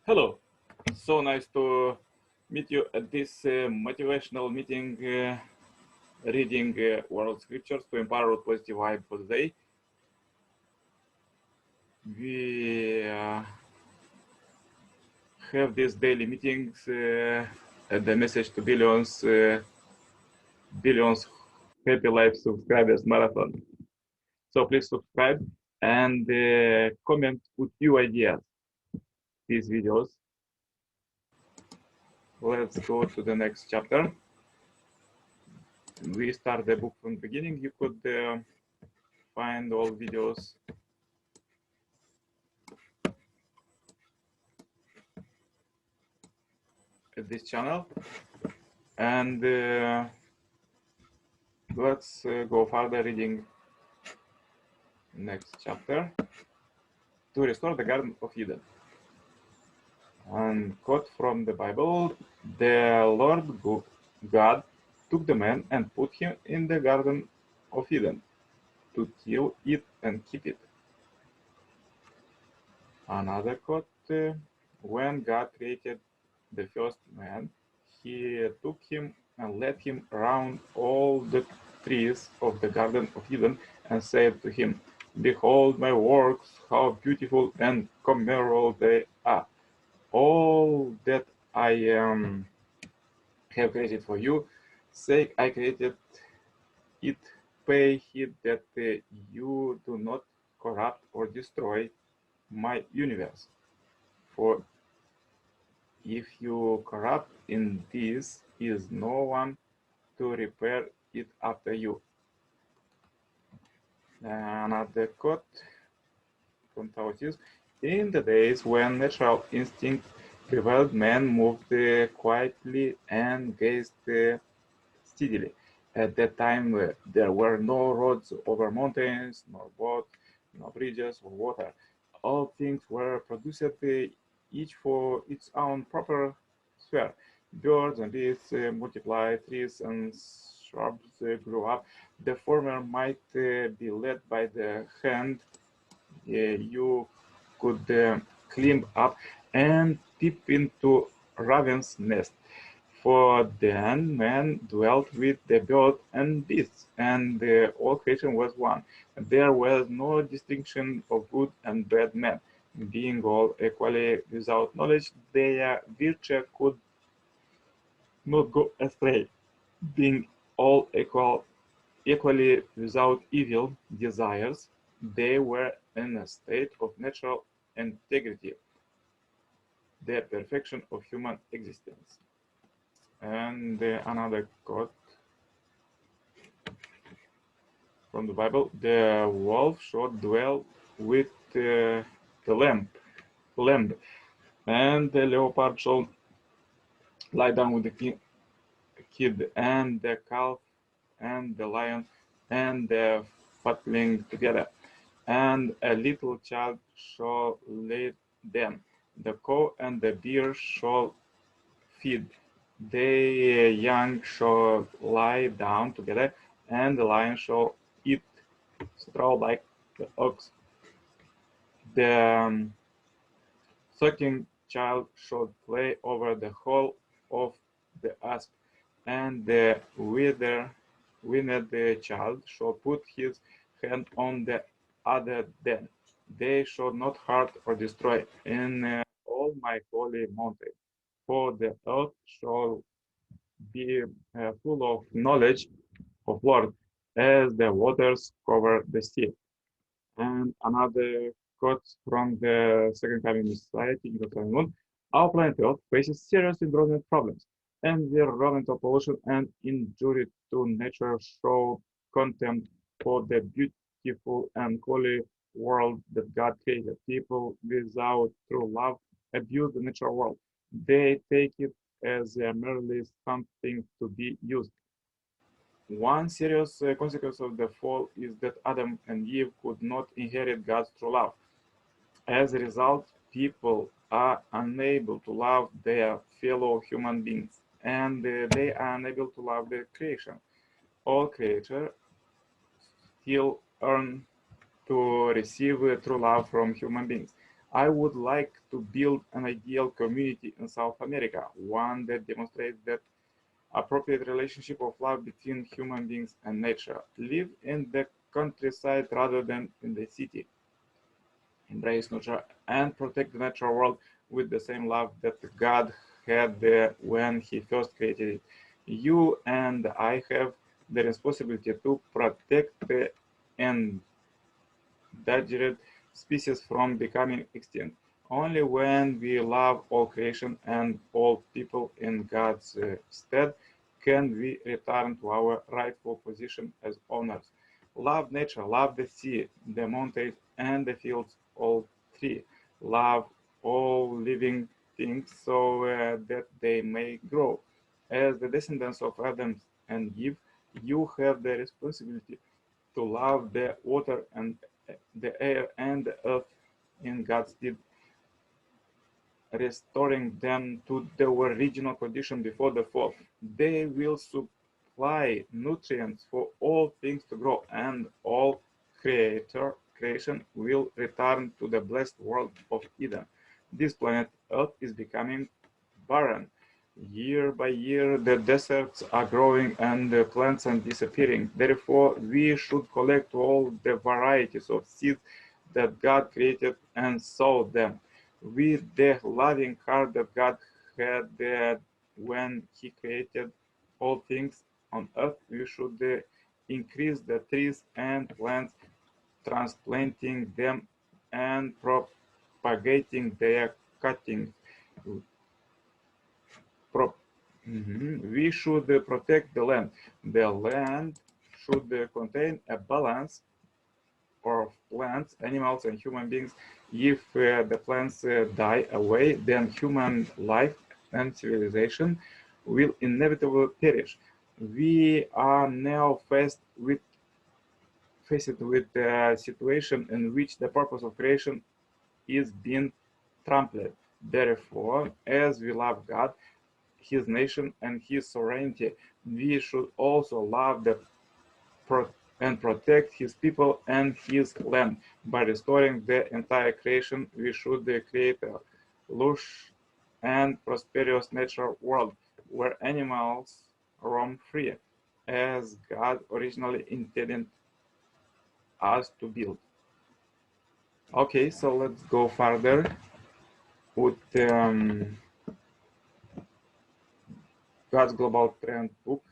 Hello, so nice to meet you at this motivational meeting, reading world scriptures to empower with positive vibe for the day. We have these daily meetings at the message to billions happy life subscribers marathon. So please subscribe and comment with your ideas these videos. Let's go to the next chapter. We start the book from the beginning. You could find all videos at this channel, and let's go further reading next chapter. To restore the Garden of Eden. And quote from the Bible: the Lord God took the man and put him in the Garden of Eden to till it and keep it. Another quote: when God created the first man, he took him and led him around all the trees of the Garden of Eden and said to him, behold my works, how beautiful and commendable they are. All that I have created for you, sake I created it, pay heed that you do not corrupt or destroy my universe. For if you corrupt in this, is no one to repair it after you. Another quote from Taoist: in the days when natural instinct prevailed, man moved quietly and gazed steadily. At that time, there were no roads over mountains, nor boats, no bridges or water. All things were produced, each for its own proper sphere. Birds and beasts multiplied, trees and shrubs grew up. The former might be led by the hand. You could climb up and peep into raven's nest. For then man dwelt with the birds and beasts, and all creation was one. There was no distinction of good and bad men. Being all equally without knowledge, their virtue could not go astray. Being all equally without evil desires, they were in a state of natural integrity, the perfection of human existence. And another quote from the Bible: the wolf should dwell with the lamb, and the leopard shall lie down with the kid, and the calf, and the lion, and the fatling together, and a little child shall lead them. The cow and the bear shall feed. The young shall lie down together, and the lion shall eat straw like the ox. The sucking child should play over the hole of the asp, and the weaned child shall put his hand on the other den. They shall not hurt or destroy in all my holy mountain, for the earth shall be full of knowledge of Lord, as the waters cover the sea. And another quote from the Second Coming Society in 2001: our planet Earth faces serious environmental problems. Environmental pollution and injury to nature show contempt for the beautiful and holy world that God created. People without true love abuse the natural world. They take it as merely something to be used. One serious consequence of the fall is that Adam and Eve could not inherit God's true love. As a result, people are unable to love their fellow human beings, and they are unable to love their creation. All creatures still earn to receive true love from human beings. I would like to build an ideal community in South America, one that demonstrates that appropriate relationship of love between human beings and nature. Live in the countryside rather than in the city. Embrace nature and protect the natural world with the same love that God had when He first created it. You and I have the responsibility to protect the endangered species from becoming extinct. Only when we love all creation and all people in God's stead can we return to our rightful position as owners. Love nature, love the sea, the mountains, and the fields, all three. Love all living things so that they may grow. As the descendants of Adam and Eve, you have the responsibility to love the water and the air and the earth in God's deed, restoring them to their original condition before the fall. They will supply nutrients for all things to grow, and all creation will return to the blessed world of Eden. This planet Earth is becoming barren. Year by year, the deserts are growing and the plants are disappearing. Therefore, we should collect all the varieties of seeds that God created and sow them. With the loving heart that God had when He created all things on earth, we should increase the trees and plants, transplanting them and propagating their cuttings. Pro- We should protect the land. The land should contain a balance of plants, animals, and human beings. If the plants die away, then human life and civilization will inevitably perish. We are now faced with a situation in which the purpose of creation is being trampled. Therefore, as we love God, His nation, and His sovereignty, we should also love and protect His people and His land. By restoring the entire creation, we should create a lush and prosperous natural world where animals roam free, as God originally intended us to build. Okay, so let's go further with God's Global Trend book.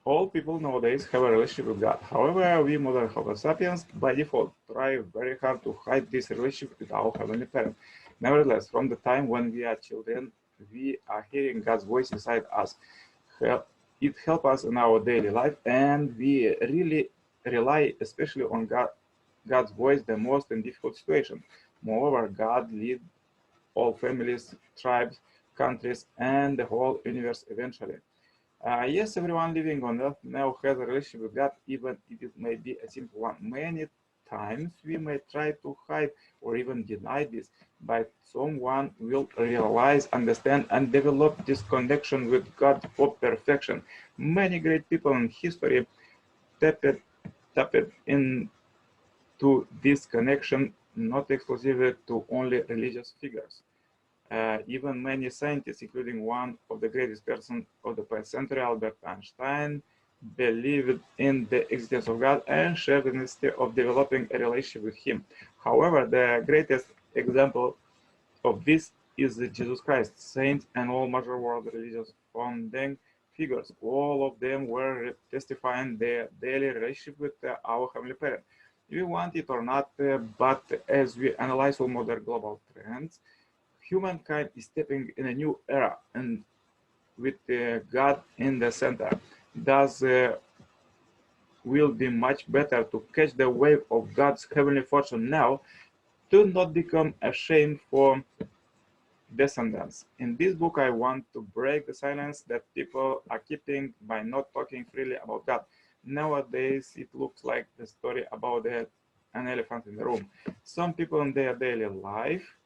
All people nowadays have a relationship with God. However, we modern Homo sapiens, by default, try very hard to hide this relationship with our Heavenly Parent. Nevertheless, from the time when we are children, we are hearing God's voice inside us. It helps us in our daily life, and we really rely especially on God's voice the most in difficult situations. Moreover, God leads all families, tribes, countries, and the whole universe eventually. Yes, everyone living on Earth now has a relationship with God, even if it may be a simple one. Many times we may try to hide or even deny this, but someone will realize, understand, and develop this connection with God for perfection. Many great people in history tapped into this connection, not exclusively to only religious figures. Even many scientists, including one of the greatest persons of the past century, Albert Einstein, believed in the existence of God and shared the necessity of developing a relationship with Him. However, the greatest example of this is Jesus Christ. Saints and all major world religious founding figures, all of them were testifying their daily relationship with our Heavenly Parent. We want it or not, but as we analyze all modern global trends, humankind is stepping in a new era, and with God in the center. Thus, will be much better to catch the wave of God's heavenly fortune now, to not become ashamed for descendants. In this book, I want to break the silence that people are keeping by not talking freely about God. Nowadays, it looks like the story about an elephant in the room. Some people in their daily life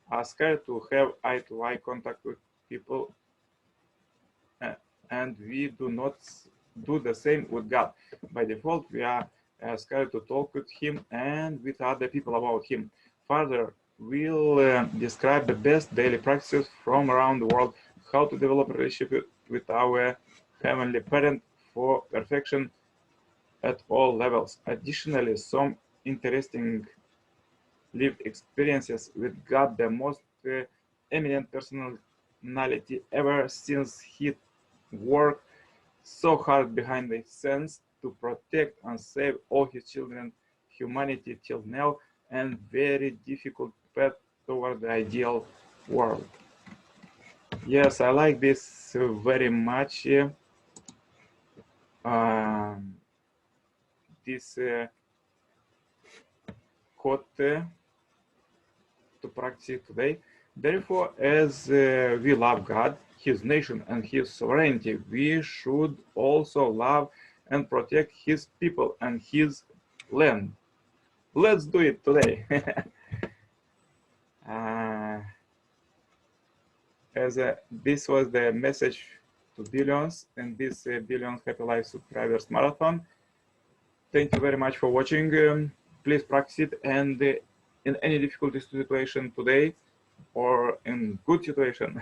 are scared to have eye-to-eye contact with people, and we do not do the same with God. By default, we are scared to talk with him and with other people about him. Further, we'll describe the best daily practices from around the world, how to develop a relationship with our heavenly parent for perfection at all levels. Additionally, some interesting lived experiences with God, the most eminent personality ever, since he worked so hard behind the scenes to protect and save all his children, humanity till now, and very difficult path toward the ideal world. Yes, I like this very much. This quote to practice today. Therefore, as we love God, His nation, and His sovereignty, we should also love and protect His people and His land. Let's do it today. This was the message to billions and this Billions Happy Life Subscribers Marathon. Thank you very much for watching. Please practice it, and in any difficult situation today or in good situation,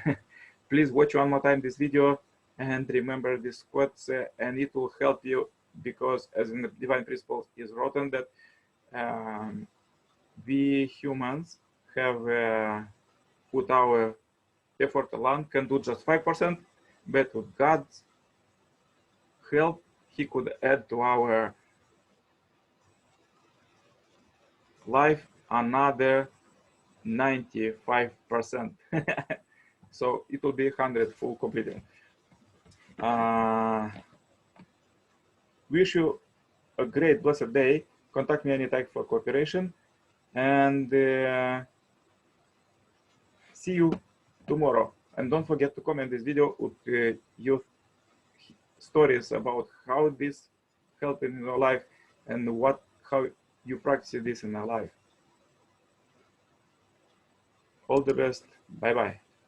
please watch one more time this video and remember these quotes, and it will help you, because as in the divine principles is written that we humans have put our effort alone, can do just 5%, but with God's help, He could add to our life another 95%. So it will be 100 full completed. Wish you a great blessed day. Contact me anytime for cooperation, and see you tomorrow. And don't forget to comment this video with your stories about how this helped in your life and how you practice this in your life. All the best. Bye bye.